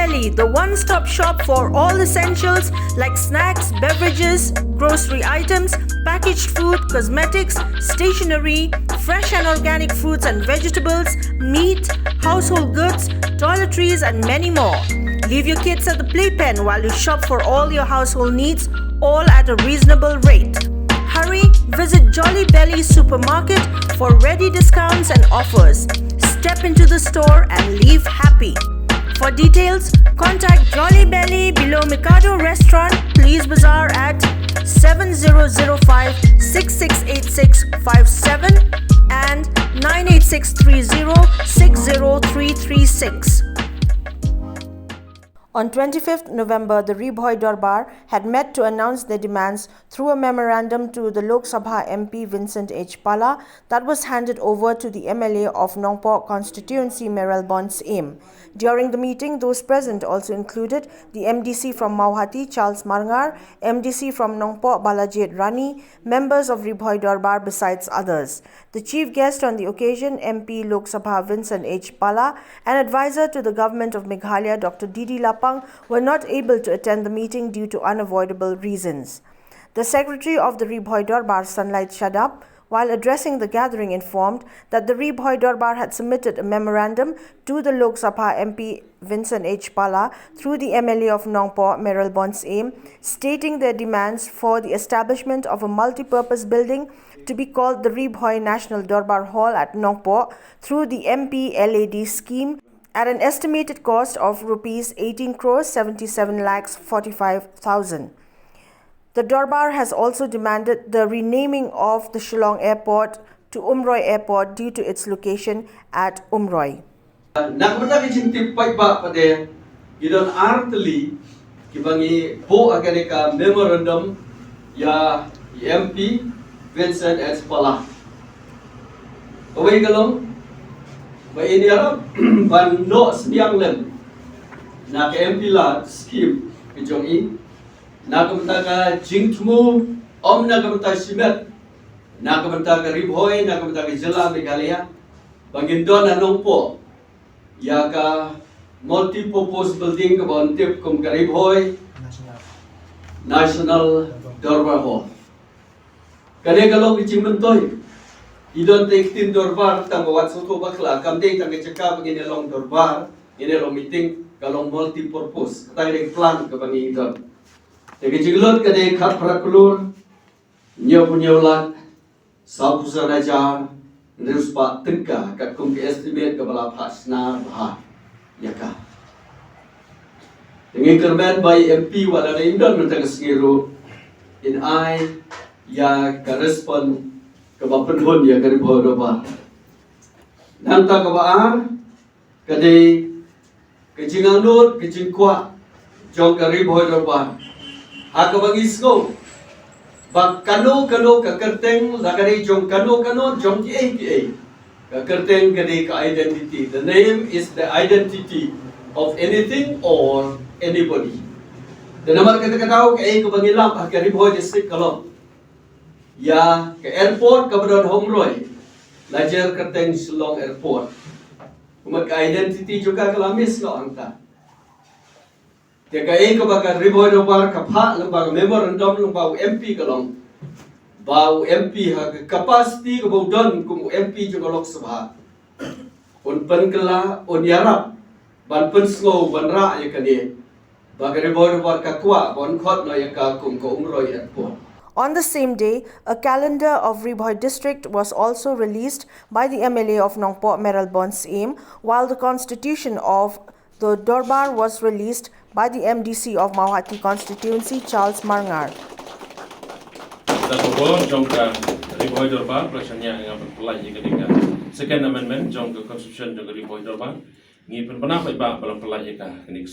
Belly, the one-stop shop for all essentials like snacks, beverages, grocery items, packaged food, cosmetics, stationery, fresh and organic fruits and vegetables, meat, household goods, toiletries and many more. Leave your kids at the playpen while you shop for all your household needs, all at a reasonable rate. Hurry, visit Jolly Belly Supermarket for ready discounts and offers. Step into the store and leave happy. For details, contact Jolly Belly below Mikado Restaurant, Police Bazaar at 7005 668657 and 98630 60336. On 25th November, the Ribhoi Darbar had met to announce their demands through a memorandum to the Lok Sabha MP Vincent H. Pala that was handed over to the MLA of Nongpok constituency Meral Bonds Aim. During the meeting, those present also included the MDC from Mauhati Charles Marngar, MDC from Nongpok Balajit Rani, members of Ribhoi Darbar besides others. The chief guest on the occasion, MP Lok Sabha Vincent H. Pala, and advisor to the government of Meghalaya Dr. Didi Lapang were not able to attend the meeting due to unavoidable reasons. The secretary of the Ribhoi Darbar, Sunlight Shadab, while addressing the gathering, informed that the Ribhoi Darbar had submitted a memorandum to the Lok Sabha MP Vincent H. Pala through the MLA of Nongpok, Meral Bonds Aim, stating their demands for the establishment of a multi-purpose building to be called the Ribhoi National Darbar Hall at Nongpok through the MP LAD scheme at an estimated cost of Rs 18 crores 77 lakhs 45,000. The Darbar has also demanded the renaming of the Shillong Airport to Umroi Airport due to its location at Umroi. Nakabata kicintip pa pade idon artli kibangi po agarika memorandum ya MP Vincent H. Pala. Away galong ba ini arab ban no sbiang lem na MP la scheme kijong i nakamta ka jingtmu om nakamta simet nakamta ka Ribhoi nakamta ka Jila Meghalaya bangindon anong po ya ka multi-purpose building ka bontip kum ka Ribhoi National Darbar Hall kane galong ichimbentoy idon tektin Darbar tang wat soto bakla kamdeng tang cekap ngene long Darbar ngene long meeting galong multi-purpose katang plan ka bangi idon Tegi jiglot kade khat prakulur nyo punyaulat sapusa raja neruspa tengka kat kum ke estimate ke bala pasna bah yaka Tengi kermen by MP wala na indon mentang sengiru in I ya ka respond ke bapenhun ya ka Ribhoi Darbar nanta ka baar kade ke jinganut ke jingkwa jong ka Ribhoi Darbar Aku bagi snow, bak kano ka kerteng lagari jong kano jong ki ka kerteng kadi ka identity. The name is the identity of anything or anybody. The nama kata tahu ka bangilam ka Ribhoi district kalau ya ke airport ka Badon Homroi lajar kerteng Shillong Airport. Umat ka identity juga kalamis no angka. Jika ko baka Ribhoi Darbar kapha lembang memorandum lembang MP kalong bau MP ha capacity ko bau don kum MP juga Lok Sabha un penkela un yarap ban pensngo ban ra ya kani baka Ribhoi Darbar ka kwa bon khot no ya ka kum ko Umroi Airport. On the same day, a calendar of Ribhoi district was also released by the MLA of Nongpok Meral Bonds Aim, while the constitution of the Darbar was released by the MDC of Mauhati constituency Charles Marngar. Ribhoi Darbar pelaksana yang berpelai ketika Second Amendment jong ke Constitution jong Ribhoi Darbar ngi penpenapa ba pelai ka kenik